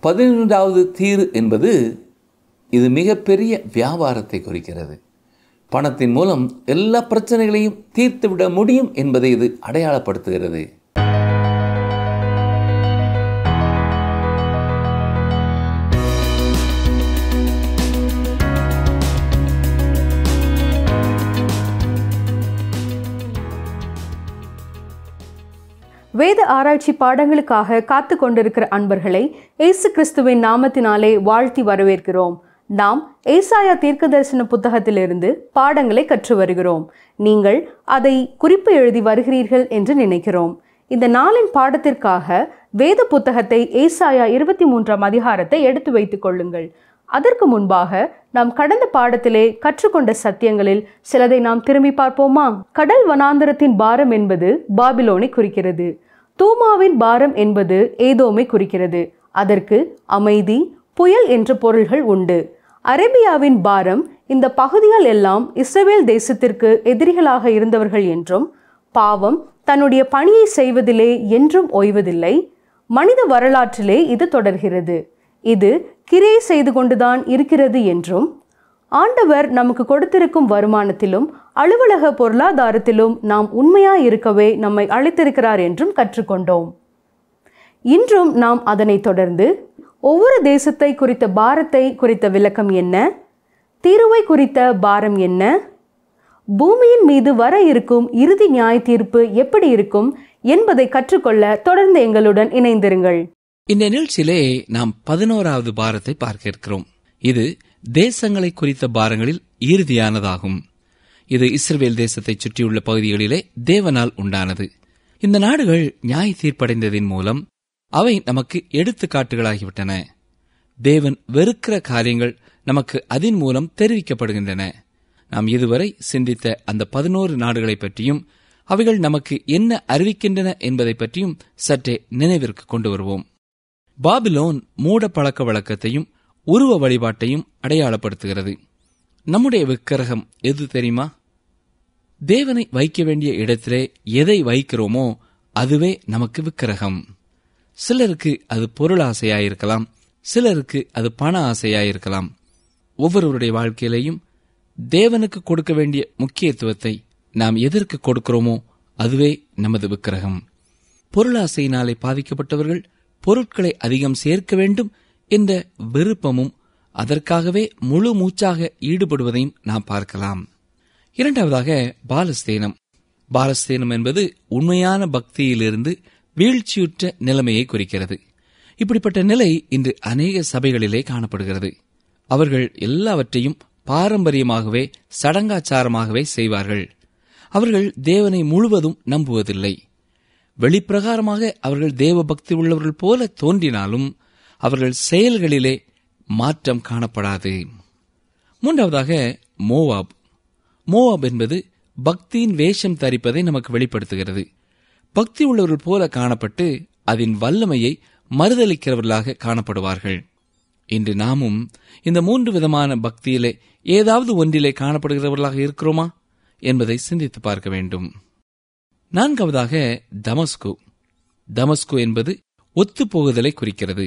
11வது தீரு என்பது இது மிகப்பெரிய வியாபாரத்தை குறிக்கிறது. பணத்தின் மூலம் எல்லா பிரச்சனைகளையும் தீர்த்துவிட முடியும் என்பதை இது அடையாளப்படுத்துகிறது. வேத ஆராய்ச்சி பாடங்களுக்காக காத்து கொண்டிருக்கிற அன்பர்களை இயேசு கிறிஸ்துவின் நாமத்தினாலே வாழ்த்தி வரவேற்கிறோம். நாம் ஏசாயா தீர்க்கதரிசன புத்தகத்திலிருந்து பாடங்களை கற்று வருகிறோம். நீங்கள் அதை குறிப்பு எழுதி வருகிறீர்கள் என்று நினைக்கிறோம். இந்த நாளின் பாடத்திற்காக வேத புத்தகத்தை ஏசாயா 23ஆம் அதிகாரத்தை எடுத்து வைத்துக் கொள்ளுங்கள். அதற்கு முன்பாக நாம் கடந்த பாடத்திலே கற்றுக்கொண்ட சத்தியங்களில் சிலதை நாம் திரும்பி பார்ப்போமா? கடல் வனாந்தரத்தின் பாரம் என்பது பாபிலோனை குறிக்கிறது. தூமாவின் பாரம் என்பது ஏதோமை குறிக்கிறது. அதற்கு அமைதி, புயல் என்ற பொருள்கள் உண்டு. அரேபியாவின் பாரம் இந்த பகுதிகள் எல்லாம் இஸ்ரவேல் தேசத்திற்கு எதிரிகளாக இருந்தவர்கள் என்றும், பாவம் தன்னுடைய பணியை செய்வதிலே என்றும் ஓய்வதில்லை. மனித வரலாற்றிலே இது தொடர்கிறது. இது கிரியை செய்து கொண்டுதான் இருக்கிறது என்றும், ஆண்டவர் நமக்கு கொடுத்திருக்கும் வருமானத்திலும் அலுவலக பொருளாதாரத்திலும் நாம் உண்மையாய் இருக்கவே நம்மை அழைத்திருக்கிறார் என்றும் கற்றுக்கொண்டோம். இன்றும் நாம் அதனை தொடர்ந்து ஒவ்வொரு தேசத்தை குறித்த பாரத்தை குறித்த விளக்கம் என்ன, தீருவை குறித்த பாரம் என்ன, பூமியின் மீது வர இருக்கும் இறுதி நியாய தீர்ப்பு எப்படி இருக்கும் என்பதை கற்றுக்கொள்ள தொடர்ந்து எங்களுடன் இணைந்திருங்கள். இந்த நிகழ்ச்சியிலே நாம் 11வது பாரத்தை பார்க்க இருக்கிறோம். இது தேசங்களை குறித்த பாரங்களில் இறுதியானதாகும். இது இஸ்ரவேல் தேசத்தை சுற்றியுள்ள பகுதிகளிலே தேவனால் உண்டானது. இந்த நாடுகள் நியாய தீர்ப்படைந்ததின் மூலம் அவை நமக்கு எடுத்துக்காட்டுகளாகிவிட்டன. தேவன் வெறுக்கிற காரியங்கள் நமக்கு அதன் மூலம் தெரிவிக்கப்படுகின்றன. நாம் இதுவரை சிந்தித்த அந்த 11 நாடுகளை பற்றியும் அவைகள் நமக்கு என்ன அறிவிக்கின்றன என்பதை பற்றியும் சற்றே நினைவிற்கு கொண்டு வருவோம். பாபிலோன் மூட பழக்க வழக்கத்தையும் உருவ வழிபாட்டையும் அடையாளப்படுத்துகிறது. நம்முடைய விக்கிரகம் எது தெரியுமா? தேவனை வைக்க வேண்டிய இடத்திலே எதை வைக்கிறோமோ அதுவே நமக்கு விக்கிரகம். சிலருக்கு அது பொருள் ஆசையாயிருக்கலாம், சிலருக்கு அது பண ஆசையாயிருக்கலாம். ஒவ்வொருவருடைய வாழ்க்கையிலையும் தேவனுக்கு கொடுக்க வேண்டிய முக்கியத்துவத்தை நாம் எதற்கு கொடுக்கிறோமோ அதுவே நமது விக்கிரகம். பொருளாசையினாலே பாதிக்கப்பட்டவர்கள் பொருட்களை அதிகம் சேர்க்க வேண்டும் என்ற விருப்பமும் அதற்காகவே முழு மூச்சாக ஈடுபடுவதையும் நாம் பார்க்கலாம். இரண்டாவதாக பாலஸ்தீனம். பாலஸ்தீனம் என்பது உண்மையான பக்தியிலிருந்து வீழ்ச்சியுற்ற நிலைமையை குறிக்கிறது. இப்படிப்பட்ட நிலை இன்று அநேக சபைகளிலே காணப்படுகிறது. அவர்கள் எல்லாவற்றையும் பாரம்பரியமாகவே சடங்காச்சாரமாகவே செய்வார்கள். அவர்கள் தேவனை முழுவதும் நம்புவதில்லை. வெளிப்பிரகாரமாக அவர்கள் தேவ பக்தி உள்ளவர்கள் போல தோன்றினாலும் அவர்கள் செயல்களிலே மாற்றம் காணப்படாது. மூன்றாவதாக மோவாப். மோவாப் என்பது பக்தியின் வேஷம் தரிப்பதை நமக்கு வெளிப்படுத்துகிறது. பக்தி உள்ளவர்கள் போல காணப்பட்டு அதன் வல்லமையை மறுதளிக்கிறவர்களாக காணப்படுவார்கள். இன்று நாமும் இந்த 3 விதமான பக்தியிலே ஏதாவது ஒன்றிலே காணப்படுகிறவர்களாக இருக்கிறோமா என்பதை சிந்தித்து பார்க்க வேண்டும். நான்காவதாக தமஸ்கு. தமஸ்கு என்பது ஒத்துப்போகுதலை குறிக்கிறது.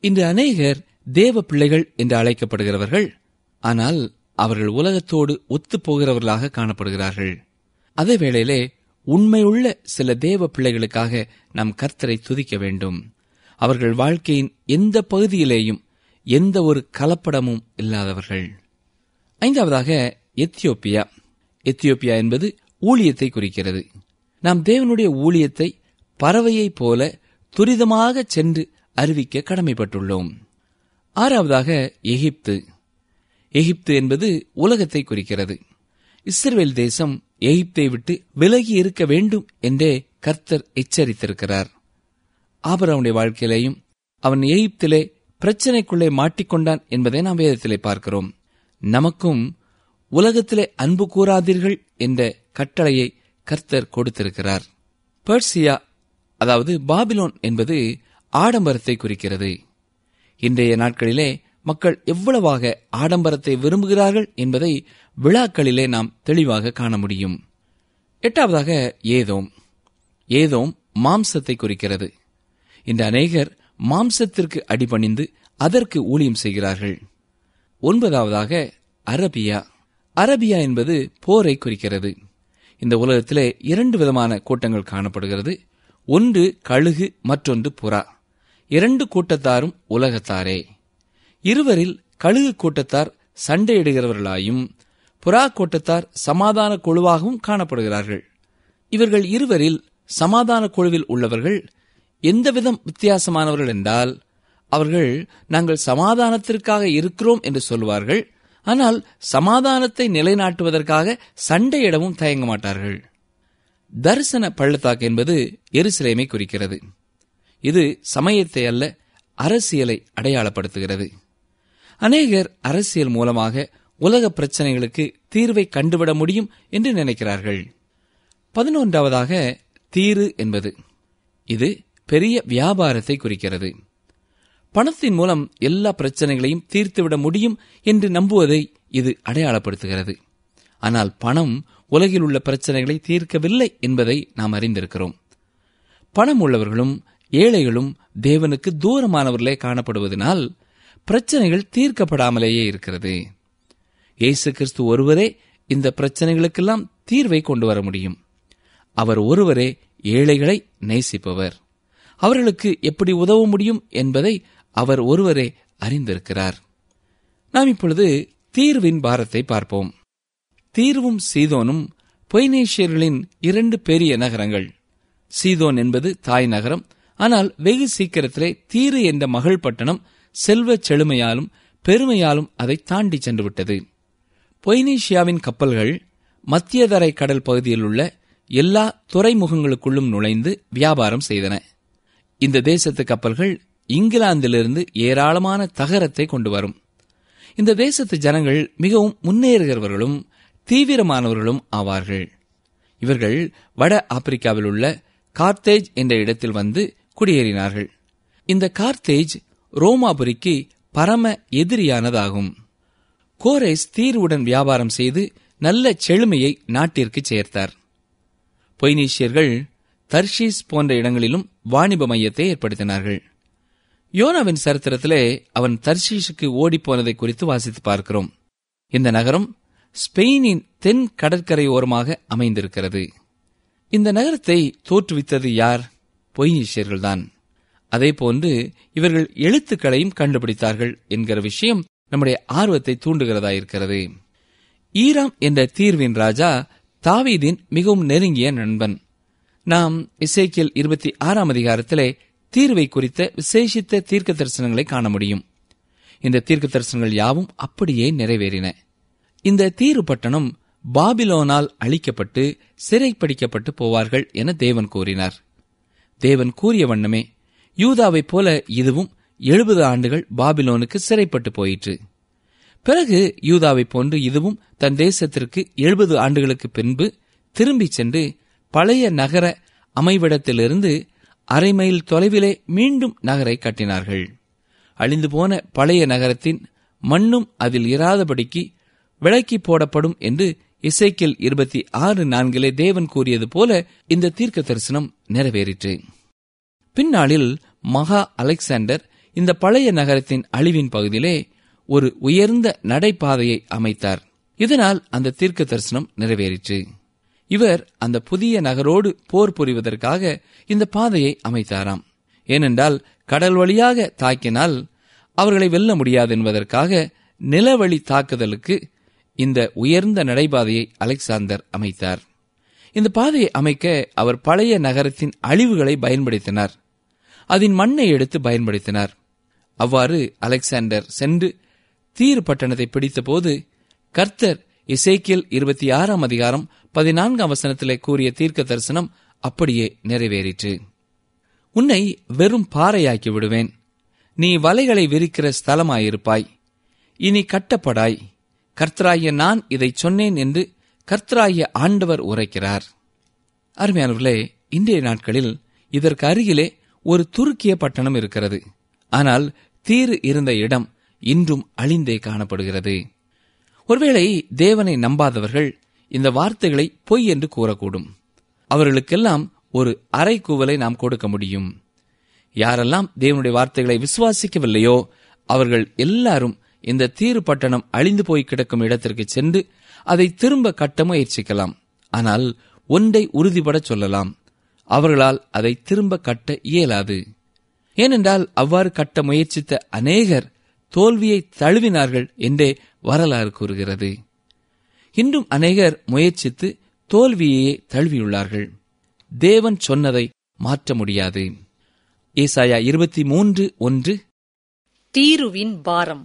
இன்று அநேகர் தேவ பிள்ளைகள் என்று அழைக்கப்படுகிறவர்கள், ஆனால் அவர்கள் உலகத்தோடு ஒத்துப்போகிறவர்களாக காணப்படுகிறார்கள். அதே வேளையிலே உண்மையுள்ள சில தேவ பிள்ளைகளுக்காக நாம் கர்த்தரை துதிக்க வேண்டும். அவர்கள் வாழ்க்கையின் எந்த பகுதியிலேயும் எந்த ஒரு கலப்படமும் இல்லாதவர்கள். ஐந்தாவதாக எத்தியோப்பியா. எத்தியோப்பியா என்பது ஊழியத்தை குறிக்கிறது. நாம் தேவனுடைய ஊழியத்தை பறவையைப் போல துரிதமாக சென்று அறிவிக்க கடமைப்பட்டுள்ளோம். ஆறாவதாக எகிப்து. எகிப்து என்பது உலகத்தை குறிக்கிறது. இஸ்ரவேல் தேசம் எகிப்தை விட்டு விலகி இருக்க வேண்டும் என்றே கர்த்தர் எச்சரித்திருக்கிறார். ஆபிரகாமுடைய வாழ்க்கையிலேயும் அவன் எகிப்திலே பிரச்சனைக்குள்ளே மாட்டிக்கொண்டான் என்பதை நாம் வேதத்திலே பார்க்கிறோம். நமக்கும் உலகத்திலே அன்பு கூறாதீர்கள் என்ற கட்டளையை கர்த்தர் கொடுத்திருக்கிறார். பெர்சியா, அதாவது பாபிலோன் என்பது ஆடம்பரத்தை குறிக்கிறது. இன்றைய நாட்களிலே மக்கள் எவ்வளவாக ஆடம்பரத்தை விரும்புகிறார்கள் என்பதை விழாக்களிலே நாம் தெளிவாக காண முடியும். எட்டாவதாக ஏதோம். ஏதோம் மாம்சத்தை குறிக்கிறது. இன்று அநேகர் மாம்சத்திற்கு அடிபணிந்து அதற்கு ஊழியம் செய்கிறார்கள். 9வதாக அரபியா. அரபியா என்பது போரை குறிக்கிறது. இந்த உலகத்திலே 2 விதமான கூட்டங்கள் காணப்படுகிறது. ஒன்று கழுகு, மற்றொன்று புறா. 2 கூட்டத்தாரும் உலகத்தாரே. இருவரில் கழுகு கூட்டத்தார் சண்டையிடுகிறவர்களாயும் புறா கூட்டத்தார் சமாதான குழுவாகவும் காணப்படுகிறார்கள். இவர்கள் இருவரில் சமாதான குழுவில் உள்ளவர்கள் எந்தவிதம் வித்தியாசமானவர்கள் என்றால், அவர்கள் நாங்கள் சமாதானத்திற்காக இருக்கிறோம் என்று சொல்வார்கள். ஆனால் சமாதானத்தை நிலைநாட்டுவதற்காக சண்டையிடவும் தயங்க மாட்டார்கள். தரிசன பள்ளத்தாக்கு என்பது எருசலேமை குறிக்கிறது. இது சமயத்தை அல்ல, அரசியலை அடையாளப்படுத்துகிறது. அநேகர் அரசியல் மூலமாக உலக பிரச்சனைகளுக்கு தீர்வை கண்டுவிட முடியும் என்று நினைக்கிறார்கள். 11வதாக தீரு என்பது, இது பெரிய வியாபாரத்தை குறிக்கிறது. பணத்தின் மூலம் எல்லா பிரச்சனைகளையும் தீர்த்துவிட முடியும் என்று நம்புவதை இது அடையாளப்படுத்துகிறது. ஆனால் பணம் உலகில் உள்ள பிரச்சனைகளை தீர்க்கவில்லை என்பதை நாம் அறிந்திருக்கிறோம். பணம் உள்ளவர்களும் ஏழைகளும் தேவனுக்கு தூரமானவர்களே காணப்படுவதனால் பிரச்சனைகள் தீர்க்கப்படாமலேயே இருக்கிறது. இயேசு கிறிஸ்து ஒருவரே இந்த பிரச்சனைகளுக்கெல்லாம் தீர்வை கொண்டு வர முடியும். அவர் ஒருவரே ஏழைகளை நேசிப்பவர். அவர்களுக்கு எப்படி உதவ முடியும் என்பதை அவர் ஒருவரே அறிந்திருக்கிறார். நாம் இப்பொழுது தீர்வின் பாரத்தை பார்ப்போம். தீர்வும் சீதோனும் பொய்னேஷியர்களின் 2 பெரிய நகரங்கள். சீதோன் என்பது தாய் நகரம். ஆனால் வெகு சீக்கிரத்திலே தீரு என்ற மகள் பட்டணம் செல்வச் செழுமையாலும் பெருமையாலும் அதை தாண்டி சென்று விட்டது. பொய்னீஷியாவின் கப்பல்கள் மத்தியதரை கடல் பகுதியில் உள்ள எல்லா துறைமுகங்களுக்குள்ளும் நுழைந்து வியாபாரம் செய்தன. இந்த தேசத்து கப்பல்கள் இங்கிலாந்திலிருந்து ஏராளமான தகரத்தை கொண்டு வரும். இந்த தேசத்து ஜனங்கள் மிகவும் முன்னேறுகிறவர்களும் தீவிரமானவர்களும் ஆவார்கள். இவர்கள் வட ஆப்பிரிக்காவில் உள்ள கார்த்தேஜ் என்ற இடத்தில் வந்து குடியேறினார்கள். இந்த கார்த்தேஜ் ரோமாபுரிக்கு பரம எதிரியானதாகும். கோரேஸ் தீர்வுடன் வியாபாரம் செய்து நல்ல செழுமையை நாட்டிற்கு சேர்த்தார். பொய்னீஷியர்கள் தர்ஷீஸ் போன்ற இடங்களிலும் வாணிப மையத்தை ஏற்படுத்தினார்கள். யோனாவின் சரித்திரத்திலே அவன் தர்ஷீஷுக்கு ஓடிப்போனதை குறித்து வாசித்து பார்க்கிறோம். இந்த நகரம் ஸ்பெயினின் தென் கடற்கரை ஓரமாக அமைந்திருக்கிறது. இந்த நகரத்தை தோற்றுவித்தது யார்? பொய்னீஷியர்கள்தான். அதேபோன்று இவர்கள் எழுத்துக்களையும் கண்டுபிடித்தார்கள் என்கிற விஷயம் நம்முடைய ஆர்வத்தை தூண்டுகிறதாயிருக்கிறது. ஈராம் என்ற தீர்வின் ராஜா தாவீதின் மிகவும் நெருங்கிய நண்பன். நாம் எசேக்கியேல் 26ஆம் அதிகாரத்திலே தீர்வை குறித்த விசேஷித்த தீர்க்க தரிசனங்களை காண முடியும். இந்த தீர்க்க தரிசனங்கள் யாவும் அப்படியே நிறைவேறின. இந்த தீரு பட்டணம் பாபிலோனால் அழிக்கப்பட்டு சிறைப்பிடிக்கப்பட்டு போவார்கள் என தேவன் கூறினார். தேவன் கூறிய வண்ணமே யூதாவைப் போல இதுவும் 70 ஆண்டுகள் பாபிலோனுக்கு சிறைப்பட்டு போயிற்று. பிறகு யூதாவைப் போன்று இதுவும் தன் தேசத்திற்கு 70 ஆண்டுகளுக்கு பின்பு திரும்பிச் சென்று பழைய நகர அமைவிடத்திலிருந்து 1/2 மைல் தொலைவிலே மீண்டும் நகரை கட்டினார்கள். அழிந்து போன பழைய நகரத்தின் மண்ணும் அதில் இராதபடிக்கு விலக்கி போடப்படும் என்று எசேக்கியேல் 26:4 தேவன் கூறியது போல இந்த தீர்க்க தரிசனம் நிறைவேறிற்று. பின்னாளில் மகா அலெக்சாண்டர் இந்த பழைய நகரத்தின் அழிவின் பகுதியிலே ஒரு உயர்ந்த நடைபாதையை அமைத்தார். இதனால் அந்த தீர்க்க தரிசனம் நிறைவேறிற்று. இவர் அந்த புதிய நகரோடு போர் புரிவதற்காக இந்த பாதையை அமைத்தாராம். ஏனென்றால் கடல் வழியாக தாக்கினால் அவர்களை வெல்ல முடியாது என்பதற்காக நிலவழி தாக்குதலுக்கு இந்த உயர்ந்த நடைபாதையை அலெக்சாந்தர் அமைத்தார். இந்த பாதையை அமைக்க அவர் பழைய நகரத்தின் அழிவுகளை பயன்படுத்தினார். அதன் மண்ணை எடுத்து பயன்படுத்தினார். அவ்வாறு அலெக்சாண்டர் சென்று தீரு பட்டணத்தை பிடித்தபோது கர்த்தர் எசேக்கியேல் 26ஆம் அதிகாரம் 14ஆம் வசனத்திலே கூறிய தீர்க்க தரிசனம் அப்படியே நிறைவேறிற்று. உன்னை வெறும் பாறையாக்கி விடுவேன். நீ வலைகளை விரிக்கிற ஸ்தலமாயிருப்பாய். இனி கட்டப்படாய். கர்த்தராகிய நான் இதை சொன்னேன் என்று கர்த்தராகிய ஆண்டவர் உரைக்கிறார். அருமையானவர்களே, இன்றைய நாட்களில் இதற்கு அருகிலே ஒரு துருக்கிய பட்டணம் இருக்கிறது. ஆனால் தீரு இருந்த இடம் இன்றும் அழிந்தே காணப்படுகிறது. ஒருவேளை தேவனை நம்பாதவர்கள் இந்த வார்த்தைகளை பொய் என்று கூறக்கூடும். அவர்களுக்கெல்லாம் ஒரு அறைகூவலை நாம் கொடுக்க முடியும். யாரெல்லாம் தேவனுடைய வார்த்தைகளை விசுவாசிக்கவில்லையோ அவர்கள் எல்லாரும் இந்த தீரு பட்டணம் அழிந்து போய் கிடக்கும் இடத்திற்கு சென்று அதை திரும்ப கட்ட முயற்சிக்கலாம். ஆனால் ஒன்றை உறுதிபட சொல்லலாம், அவர்களால் அதை திரும்ப கட்ட இயலாது. ஏனென்றால் அவ்வாறு கட்ட முயற்சித்த அநேகர் தோல்வியை தழுவினார்கள் என்றே வரலாறு கூறுகிறது. இன்றும் அநேகர் முயற்சித்து தோல்வியையே தழுவியுள்ளார்கள். தேவன் சொன்னதை மாற்ற முடியாது. ஏசாயா 23:1 தீருவின் பாரம்.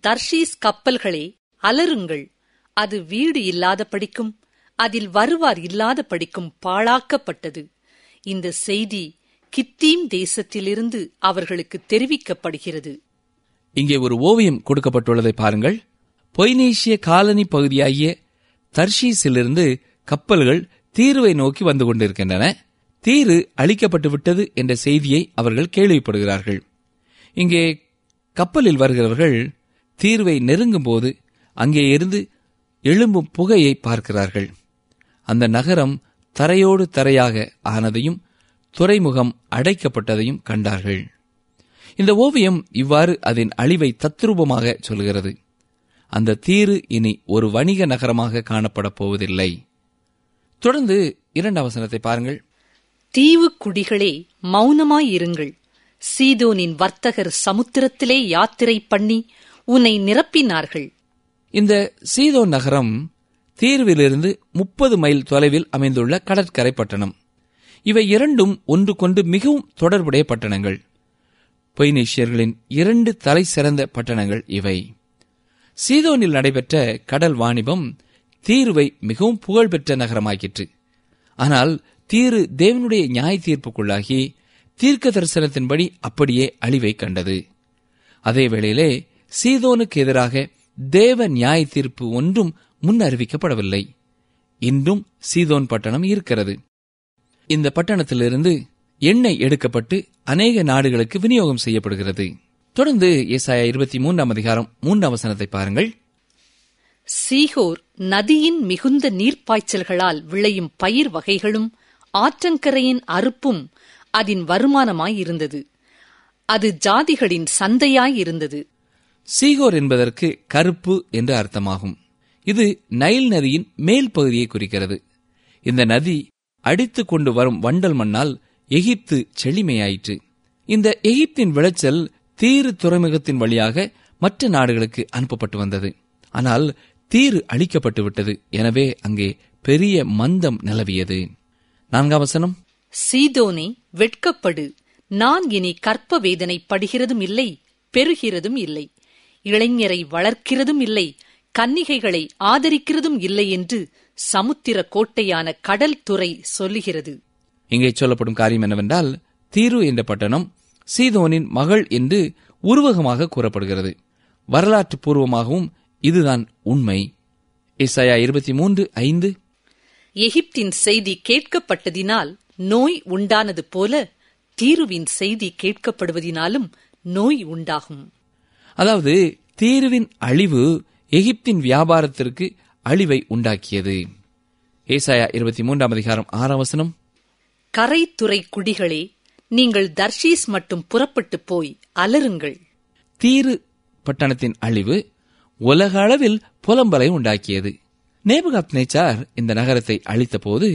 தர்ஷீஸ் கப்பல்களே அலறுங்கள், அது வீடு இல்லாத படிக்கும், அதில் வருவார் இல்லாத படிக்கும் பாழாக்கப்பட்டது. இந்த செய்தி கித்தீம் தேசத்திலிருந்து அவர்களுக்கு தெரிவிக்கப்படுகிறது. இங்கே ஒரு ஓவியம் கொடுக்கப்பட்டுள்ளதை பாருங்கள். பொய்னீசிய காலனி பகுதியாகிய தர்ஷீஸிலிருந்து கப்பல்கள் தீருவை நோக்கி வந்து கொண்டிருக்கின்றன. தீரு அழிக்கப்பட்டு விட்டது என்ற செய்தியை அவர்கள் கேள்விப்படுகிறார்கள். இங்கே கப்பலில் வருகிறவர்கள் தீருவை நெருங்கும் போது அங்கே இருந்து எழும்பும் புகையை பார்க்கிறார்கள். அந்த நகரம் தரையோடு தரையாக ஆனதையும் துறைமுகம் அடைக்கப்பட்டதையும் கண்டார்கள். இந்த ஓவியம் இவ்வாறு அதன் அழிவை தத்ரூபமாக சொல்கிறது. அந்த தீரு இனி ஒரு வணிக நகரமாக காணப்பட போவதில்லை. தொடர்ந்து 2 வசனத்தை பாருங்கள். தீவு குடிகளே மௌனமாயிருங்கள், சீதோனின் வர்த்தகர் சமுத்திரத்திலே யாத்திரை பண்ணி உன்னை நிரப்பினார்கள். இந்த சீதோன் நகரம் தீர்விலிருந்து 30 மைல் தொலைவில் அமைந்துள்ள கடற்கரை பட்டணம். இவை இரண்டும் ஒன்றுக்கொண்டு மிகவும் தொடர்புடைய பட்டணங்கள். பொய்னீசியர்களின் 2 தலை சிறந்த பட்டணங்கள் இவை. சீதோனில் நடைபெற்ற கடல் வாணிபம் தீருவை மிகவும் புகழ்பெற்ற நகரமாக்கிற்று. ஆனால் தீரு தேவனுடைய நியாய தீர்ப்புக்குள்ளாகி தீர்க்க தரிசனத்தின்படி அப்படியே அழிவை கண்டது. அதே வேளையிலே சீதோனுக்கு எதிராக தேவ நியாய தீர்ப்பு ஒன்றும் முன் அறிவிக்கப்படவில்லை. இன்றும் சீதோன் பட்டணம் இருக்கிறது. இந்த பட்டணத்திலிருந்து எண்ணெய் எடுக்கப்பட்டு அநேக நாடுகளுக்கு விநியோகம் செய்யப்படுகிறது. தொடர்ந்து ஏசாயா 23:3 வசனத்தை பாருங்கள். சீகோர் நதியின் மிகுந்த நீர்ப்பாய்ச்சல்களால் விளையும் பயிர் வகைகளும் ஆற்றங்கரையின் அறுப்பும் அதன் வருமானமாயிருந்தது. அது ஜாதிகளின் சந்தையாயிருந்தது. சீகோர் என்பதற்கு கருப்பு என்று அர்த்தமாகும். இது நைல் நதியின் மேல் பகுதியை குறிக்கிறது. இந்த நதி அடித்துக் கொண்டு வரும் வண்டல் மண்ணால் எகிப்து செழிமையாயிற்று. இந்த எகிப்தின் விளைச்சல் தீரு துறைமுகத்தின் வழியாக மற்ற நாடுகளுக்கு அனுப்பப்பட்டு வந்தது. ஆனால் தீரு அழிக்கப்பட்டு விட்டது. எனவே அங்கே பெரிய மந்தம் நிலவியது. 4 வசனம். சீதோனே வெட்கப்படு, நான் இனி கற்ப வேதனை படுகிறதும் இல்லை, பெறுகிறதும் இல்லை, இளைஞரை வளர்க்கிறதும் இல்லை, கன்னிகைகளை ஆதரிக்கிறதும் இல்லை என்று சமுத்திர கோட்டையான கடல் துறை சொல்லுகிறது. இங்கே சொல்லப்படும் காரியம் என்னவென்றால், தீரு என்ற பட்டணம் சீதோனின் மகள் என்று உருவகமாக கூறப்படுகிறது. வரலாற்று பூர்வமாகவும் இதுதான் உண்மை. ஏசாயா 23:5 எகிப்தின் செய்தி கேட்கப்பட்டதினால் நோய் உண்டானது போல தீருவின் செய்தி கேட்கப்படுவதினாலும் நோய் உண்டாகும். அதாவது தீருவின் அழிவு எகிப்தின் வியாபாரத்திற்கு அழிவை உண்டாக்கியது. ஏசாயா 23:6 வசனம். கரைத்துறை குடிகளே, நீங்கள் தர்ஷீஸ் மட்டும் புறப்பட்டு போய் அலறுங்கள். தீரு பட்டணத்தின் அழிவு உலக அளவில் புலம்பலை உண்டாக்கியது. நேபுகாத்நேச்சார் இந்த நகரத்தை அழித்தபோது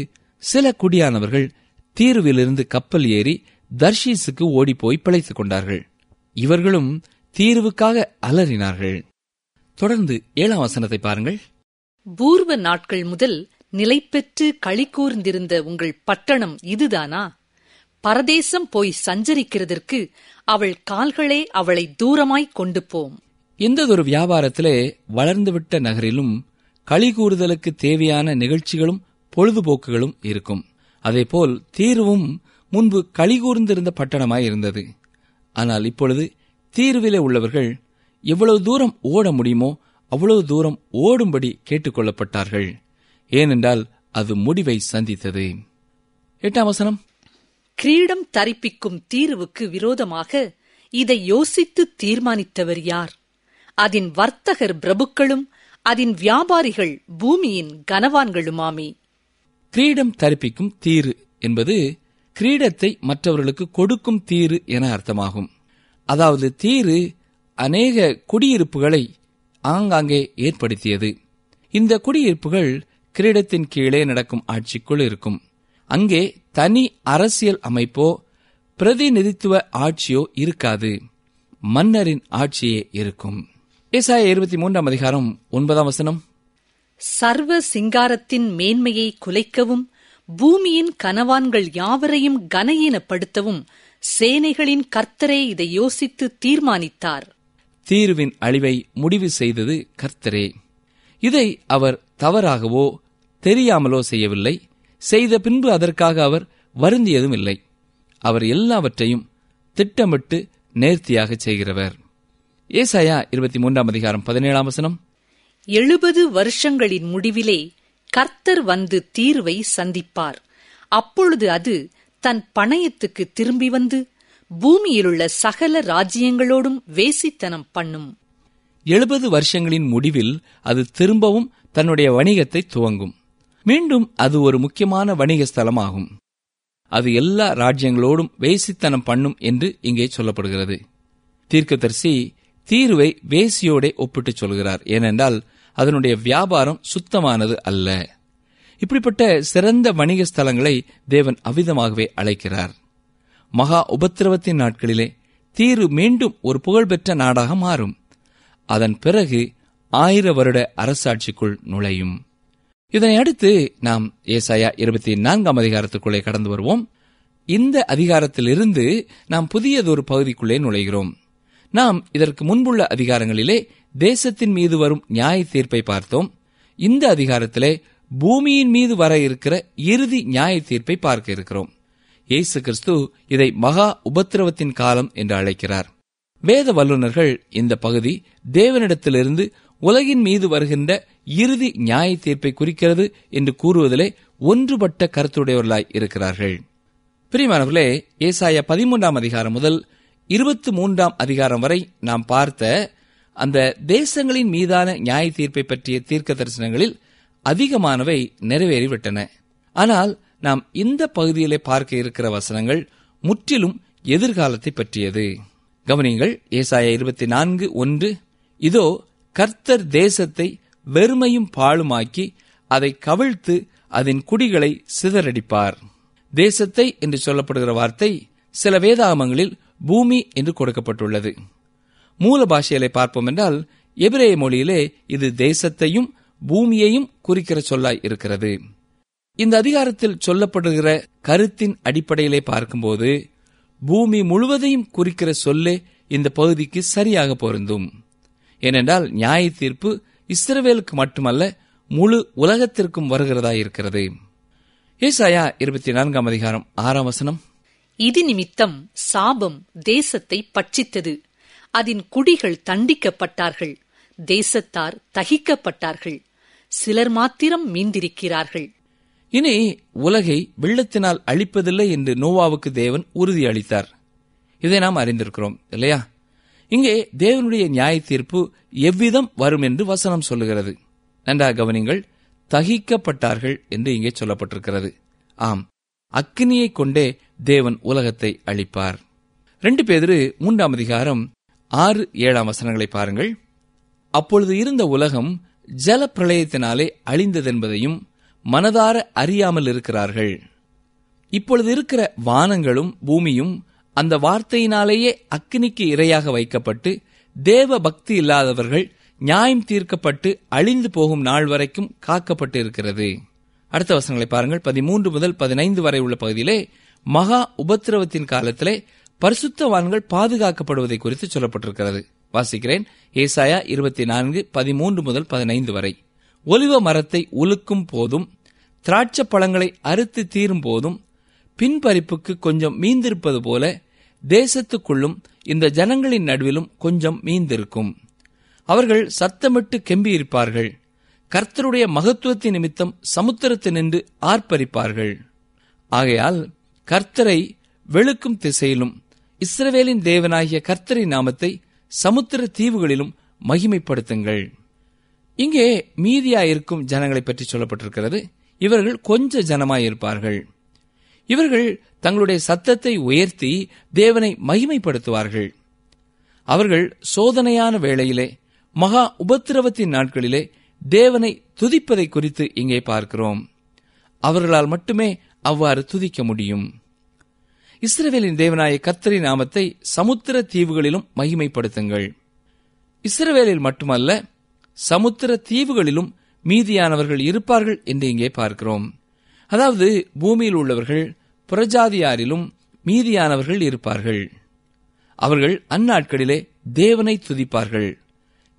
சில குடியானவர்கள் தீருவிலிருந்து கப்பல் ஏறி தர்ஷீஸுக்கு ஓடிப்போய் பிழைத்துக் கொண்டார்கள். இவர்களும் தீருவுக்காக அலறினார்கள். தொடர்ந்து 7 வசனத்தை பாருங்கள். பூர்வ நாட்கள் முதல் நிலை பெற்று களி கூர்ந்திருந்த உங்கள் பட்டணம் இதுதானா? பரதேசம் போய் சஞ்சரிக்கிறதற்கு அவள் கால்களே அவளை தூரமாய் கொண்டு போம். எந்ததொரு வியாபாரத்திலே வளர்ந்துவிட்ட நகரிலும் களி கூறுதலுக்கு தேவையான நிகழ்ச்சிகளும் பொழுதுபோக்குகளும் இருக்கும். அதேபோல் தீருவும் முன்பு களி கூர்ந்திருந்த பட்டணமாயிருந்தது. ஆனால் இப்பொழுது தீருவிலே உள்ளவர்கள் எவ்வளவு தூரம் ஓட முடியுமோ அவ்வளவு தூரம் ஓடும்படி கேட்டுக்கொள்ளப்பட்டார்கள். ஏனென்றால் அது முடிவை சந்தித்தது. 8 வசனம். கிரீடம் தரிப்பிக்கும் தீருவுக்கு விரோதமாக இதை யோசித்து தீர்மானித்தவர் யார்? அதன் வர்த்தகர் பிரபுக்களும் அதன் வியாபாரிகள் பூமியின் கனவான்களுமாமே. கிரீடம் தரிப்பிக்கும் தீரு என்பது கிரீடத்தை மற்றவர்களுக்கு கொடுக்கும் தீரு என அர்த்தமாகும். அதாவது தீரு அநேக குடியிருப்புகளை ஆங்காங்கே ஏற்படுத்தியது. இந்த குடியிருப்புகள் கிரீடத்தின் கீழே நடக்கும் ஆட்சிக்குள் இருக்கும். அங்கே தனி அரசியல் அமைப்போ பிரதிநிதித்துவ ஆட்சியோ இருக்காது. மன்னரின் ஆட்சியே இருக்கும். ஏசாயா 23 அதிகாரம் 9 சர்வ சிங்காரத்தின் மேன்மையை குலைக்கவும் பூமியின் கனவான்கள் யாவரையும் கனஈனப்படுத்தவும் சேனைகளின் கர்த்தரே இதை யோசித்து தீர்மானித்தார். தீருவின் அழிவை முடிவு செய்தது கர்த்தரே. இதை அவர் தவறாகவோ தெரியாமலோ செய்யவில்லை. செய்த பின்பு அதற்காக அவர் வருந்தியதும் இல்லை. அவர் எல்லாவற்றையும் திட்டமிட்டு நேர்த்தியாக செய்கிறவர். ஏசாயா 23 அதிகாரம் 17 70 வருஷங்களின் முடிவிலே கர்த்தர் வந்து தீர்வை சந்திப்பார். அப்பொழுது அது தன் பணயத்துக்கு திரும்பி வந்து பூமியிலுள்ள சகல ராஜ்யங்களோடும் வேசித்தனம் பண்ணும். 70 வருஷங்களின் முடிவில் அது திரும்பவும் தன்னுடைய வணிகத்தை துவங்கும். மீண்டும் அது ஒரு முக்கியமான வணிக ஸ்தலமாகும். அது எல்லா ராஜ்யங்களோடும் வேசித்தனம் பண்ணும் என்று இங்கே சொல்லப்படுகிறது. தீர்க்கதரிசி தீருவை வேசியோட ஒப்பிட்டு சொல்கிறார். ஏனென்றால் அதனுடைய வியாபாரம் சுத்தமானது அல்ல. இப்படிப்பட்ட சிறந்த வணிக ஸ்தலங்களை தேவன் அவ்விதமாகவே அழைக்கிறார். மகா உபத்திரவத்தின் நாட்களிலே தீரு மீண்டும் ஒரு புகழ்பெற்ற நாடாக மாறும். அதன் பிறகு 1000 வருட அரசாட்சிக்குள் நுழையும். இதனை அடுத்து நாம் ஏசாயா 24 அதிகாரத்துக்குள்ளே கடந்து வருவோம். இந்த அதிகாரத்திலிருந்து நாம் புதியதொரு பகுதிக்குள்ளே நுழைகிறோம். நாம் இதற்கு முன்புள்ள அதிகாரங்களிலே தேசத்தின் மீது வரும் நியாய தீர்ப்பை பார்த்தோம். இந்த அதிகாரத்திலே பூமியின் மீது வர இருக்கிற இறுதி நியாய தீர்ப்பை பார்க்க இருக்கிறோம். இயேசு கிறிஸ்து இதை மகா உபத்திரவத்தின் காலம் என்று அழைக்கிறார். வேத வல்லுநர்கள் இந்த பகுதி தேவனிடத்திலிருந்து உலகின் மீது வருகின்ற இறுதி நியாய தீர்ப்பை குறிக்கிறது என்று கூறுவதிலே ஒன்றுபட்ட கருத்துடையவர்களாய் இருக்கிறார்கள். பிரியமானவர்களே, ஏசாயா 13 அதிகாரம் முதல் 23 அதிகாரம் வரை நாம் பார்த்த அந்த தேசங்களின் மீதான நியாய தீர்ப்பை பற்றிய தீர்க்க தரிசனங்களில் அதிகமானவை நிறைவேறிவிட்டன. ஆனால் நாம் இந்த பகுதியிலே பார்க்க இருக்கிற வசனங்கள் முற்றிலும் எதிர்காலத்தை பற்றியது. கவனிங்கள், ஏசாயா 24:1 இதோ கர்த்தர் தேசத்தை வெறுமையும் பாழுமாக்கி அதை கவிழ்த்து அதன் குடிகளை சிதறடிப்பார். தேசத்தை என்று சொல்லப்படுகிற வார்த்தை சில வேதாகமங்களில் பூமி என்று கொடுக்கப்பட்டுள்ளது. மூல பாஷையிலே பார்ப்போம் என்றால் எபிரேய மொழியிலே இது தேசத்தையும் பூமியையும் குறிக்கிற சொல்லாய் இருக்கிறது. இந்த அதிகாரத்தில் சொல்லப்படுகிற கருத்தின் அடிப்படையிலே பார்க்கும்போது பூமி முழுவதையும் குறிக்கிற சொல்லே இந்த பகுதிக்கு சரியாக பொருந்தும். ஏனென்றால் நியாய தீர்ப்பு இஸ்ரவேலுக்கு மட்டுமல்ல முழு உலகத்திற்கும் வருகிறதா இருக்கிறது. ஏசாயா 24 அதிகாரம் 6 இது நிமித்தம் சாபம் தேசத்தை பட்சித்தது. அதன் குடிகள் தண்டிக்கப்பட்டார்கள். தேசத்தார் தகிக்கப்பட்டார்கள். சிலர் மாத்திரம் மீந்திருக்கிறார்கள். இனி உலகை வெள்ளத்தினால் அழிப்பதில்லை என்று நோவாவுக்கு தேவன் உறுதி அளித்தார். இதை நாம் அறிந்திருக்கிறோம் இல்லையா? இங்கே தேவனுடைய நியாய தீர்ப்பு எவ்விதம் வரும் என்று வசனம் சொல்லுகிறது. நன்றாக கவனிங்கள், தகிக்கப்பட்டார்கள் என்று இங்கே சொல்லப்பட்டிருக்கிறது. ஆம், அக்கினியை கொண்டே தேவன் உலகத்தை அழிப்பார். 2 பேதுரு 3 அதிகாரம் 6-7 வசனங்களை பாருங்கள். அப்பொழுது இருந்த உலகம் ஜல பிரளயத்தினாலே அழிந்ததென்பதையும் மனதார அறியாமல் இருக்கிறார்கள். இப்பொழுது இருக்கிற வானங்களும் பூமியும் அந்த வார்த்தையினாலேயே அக்கினிக்கு இரையாக வைக்கப்பட்டு தேவ பக்தி இல்லாதவர்கள் நியாயம் தீர்க்கப்பட்டு அழிந்து போகும் நாள் வரைக்கும் காக்கப்பட்டு இருக்கிறது. அடுத்த வசனங்களை பாருங்கள். 13 முதல் 15 வரை உள்ள பகுதியிலே மகா உபத்திரவத்தின் காலத்திலே பரிசுத்தவான்கள் பாதுகாக்கப்படுவதை குறித்து சொல்லப்பட்டிருக்கிறது. வாசிக்கிறேன். ஏசாயா 24:13 முதல் 15 வரை. ஒலிவ மரத்தை உலுக்கும் போதும் திராட்சை பழங்களை அறுத்து தீரும் போதும் பின்பறிப்புக்கு கொஞ்சம் மீந்திருப்பது போல தேசத்துக்குள்ளும் இந்த ஜனங்களின் நடுவிலும் கொஞ்சம் மீந்திருக்கும். அவர்கள் சத்தமிட்டு கெம்பியிருப்பார்கள். கர்த்தருடைய மகத்துவத்தின் நிமித்தம் சமுத்திரத்தினின்று ஆர்ப்பரிப்பார்கள். ஆகையால் கர்த்தரை வெளுக்கும் திசையிலும் இஸ்ரவேலின் தேவனாகிய கர்த்தரின் நாமத்தை சமுத்திர தீவுகளிலும் மகிமைப்படுத்துங்கள். இங்கே மீதியாயிருக்கும் ஜனங்களை பற்றி சொல்லப்பட்டிருக்கிறது. இவர்கள் கொஞ்ச ஜனமாயிருப்பார்கள். இவர்கள் தங்களுடைய சத்தத்தை உயர்த்தி தேவனை மகிமைப்படுத்துவார்கள். அவர்கள் சோதனையான வேளையிலே, மகா உபத்திரவத்தின் நாட்களிலே தேவனை துதிப்பதை குறித்து இங்கே பார்க்கிறோம். அவர்களால் மட்டுமே அவ்வாறு துதிக்க முடியும். இஸ்ரவேலின் தேவனாய கர்த்தரின் நாமத்தை சமுத்திர தீவுகளிலும் மகிமைப்படுத்துங்கள். இஸ்ரவேலில் மட்டுமல்ல, சமுத்திர தீவுகளிலும் மீதியானவர்கள் இருப்பார்கள் என்று இங்கே பார்க்கிறோம். அதாவது பூமியில் உள்ளவர்கள் புறஜாதியாரிலும் மீதியானவர்கள் இருப்பார்கள். அவர்கள் அந்நாட்களிலே தேவனை துதிப்பார்கள்.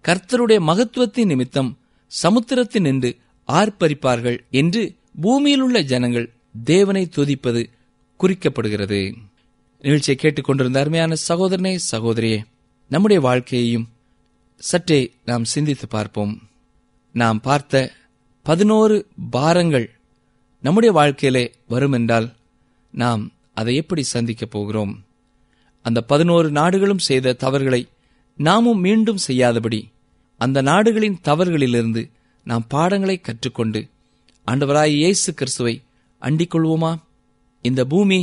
கர்த்தருடைய மகத்துவத்தின் நிமித்தம் சமுத்திரத்தில் நின்று ஆர்ப்பரிப்பார்கள் என்று பூமியில் உள்ள ஜனங்கள் தேவனை துதிப்பது குறிக்கப்படுகிறது. நிகழ்ச்சியை கேட்டுக்கொண்டிருந்த அருமையான சகோதரனே, சகோதரியே, நம்முடைய வாழ்க்கையையும் சற்றே நாம் சிந்தித்து பார்ப்போம். நாம் பார்த்த 11 பாரங்கள் நம்முடைய வாழ்க்கையிலே வரும் என்றால் நாம் அதை எப்படி சந்திக்கப் போகிறோம்? அந்த 11 நாடுகளும் செய்த தவறுகளை நாமும் மீண்டும் செய்யாதபடி அந்த நாடுகளின் தவறுகளிலிருந்து நாம் பாடங்களை கற்றுக்கொண்டு ஆண்டவராய் இயேசு கிறிஸ்துவை அண்டிக் கொள்வோமா? இந்த பூமி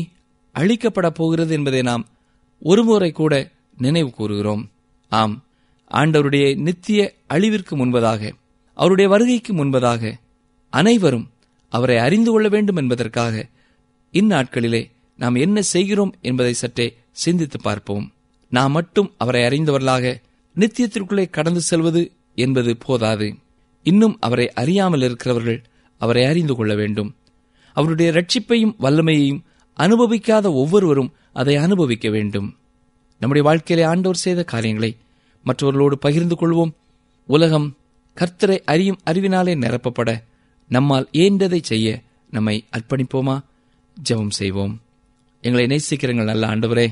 அழிக்கப்பட போகிறது என்பதை நாம் ஒருமுறை கூட நினைவு கூறுகிறோம். ஆம், ஆண்டவருடைய நித்திய அழிவிற்கு முன்பதாக, அவருடைய வருகைக்கு முன்பதாக அனைவரும் அவரை அறிந்து கொள்ள வேண்டும் என்பதற்காக இந்நாட்களிலே நாம் என்ன செய்கிறோம் என்பதை சற்றே சிந்தித்து பார்ப்போம். நாம் மட்டும் அவரை அறிந்தவர்களாக நித்தியத்திற்குள்ளே கடந்து செல்வது என்பது போதாது. இன்னும் அவரை அறியாமல் இருக்கிறவர்கள் அவரை அறிந்து கொள்ள வேண்டும். அவருடைய ரட்சிப்பையும் வல்லமையையும் அனுபவிக்காத ஒவ்வொருவரும் அதை அனுபவிக்க வேண்டும். நம்முடைய வாழ்க்கையிலே ஆண்டவர் செய்த காரியங்களை மற்றவர்களோடு பகிர்ந்து கொள்வோம். உலகம் கர்த்தரை அறியும் அறிவினாலே நிரப்பப்பட நம்மால் இயன்றதை செய்ய நம்மை அர்ப்பணிப்போமா? ஜெபம் செய்வோம். எங்களை நேசிக்கிறங்கள் நல்ல ஆண்டவரே,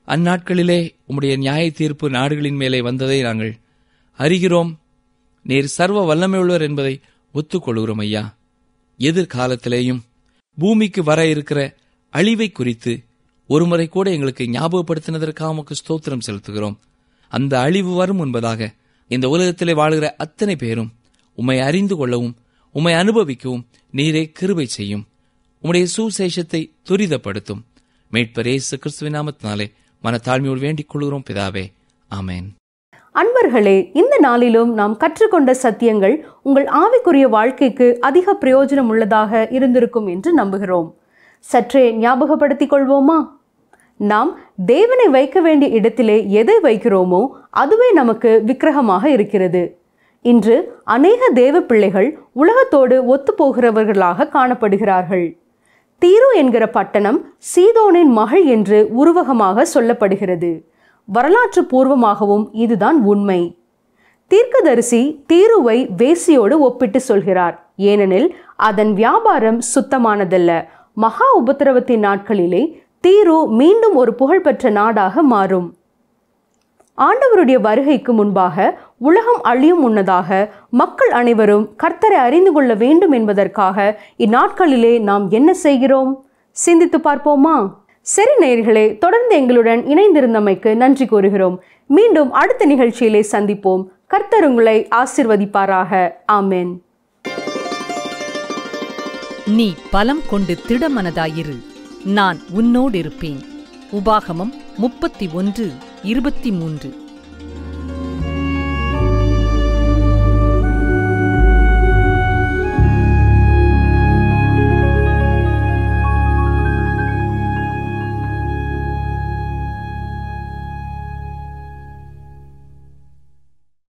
அந்நாட்களிலே உம்முடைய நியாய தீர்ப்பு நாடுகளின் மேலே வந்ததை நாங்கள் அறிகிறோம். நீர் சர்வ வல்லமையுள்ளவர் என்பதை ஒத்துக்கொள்கிறோம் ஐயா. எதிர்காலத்திலேயும் பூமிக்கு வர இருக்கிற அழிவை குறித்து ஒருமுறை கூட எங்களுக்கு ஞாபகப்படுத்தினதற்காக உமக்கு ஸ்தோத்திரம் செலுத்துகிறோம். அந்த அழிவு வரும் முன்பதாக இந்த உலகத்திலே வாழ்கிற அத்தனை பேரும் உம்மை அறிந்து கொள்ளவும் உம்மை அனுபவிக்கவும் நீரே கிருபை செய்யும். உம்முடைய சுசேஷத்தை துரிதப்படுத்தும். மீட்பர் இயேசு கிறிஸ்துவின் நாமத்தினாலே மனத்தாழ்மையோடு வேண்டிக் கொள்கிறோம் பிதாவே, ஆமேன். அன்பர்களே, இந்த நாளிலும் நாம் கற்றுக்கொண்ட சத்தியங்கள் உங்கள் ஆவிக்குரிய வாழ்க்கைக்கு அதிக பிரயோஜனம் உள்ளதாக இருந்திருக்கும் என்று நம்புகிறோம். சற்றே ஞாபகப்படுத்திக் கொள்வோமா? நாம் தேவனை வைக்க வேண்டிய இடத்திலே எதை வைக்கிறோமோ அதுவே நமக்கு விக்கிரகமாக இருக்கிறது. இன்று அநேக தேவ பிள்ளைகள் உலகத்தோடு ஒத்துப்போகிறவர்களாக காணப்படுகிறார்கள். தீரு என்கிற பட்டணம் சீதோனின் மகள் என்று உருவகமாக சொல்லப்படுகிறது. வரலாற்று பூர்வமாகவும் இதுதான் உண்மை. தீர்க்கதரிசி தீருவை வேசியோடு ஒப்பிட்டு சொல்கிறார். ஏனெனில் அதன் வியாபாரம் சுத்தமானதல்ல. மகா உபத்திரவத்தின் நாட்களிலே தீரு மீண்டும் ஒரு புகழ்பெற்ற நாடாக மாறும். ஆண்டவருடைய வருகைக்கு முன்பாக உலகம் அழியும் முன்னதாக மக்கள் அனைவரும் கர்த்தரை அறிந்து கொள்ள வேண்டும் என்பதற்காக இந்நாட்களிலே நாம் என்ன செய்கிறோம்? சிந்தித்து பார்ப்போமா? சரி நேயர்களே, தொடர்ந்து எங்களுடன் இணைந்திருந்தமைக்கு நன்றி கூறுகிறோம். மீண்டும் அடுத்த நிகழ்ச்சியிலே சந்திப்போம். கர்த்தர் உங்களை ஆசீர்வதிப்பாராக. ஆமென். நீ பலம் கொண்டு திடமனதாயிரு, நான் உன்னோடிருப்பேன். உபாகமம் 31:23.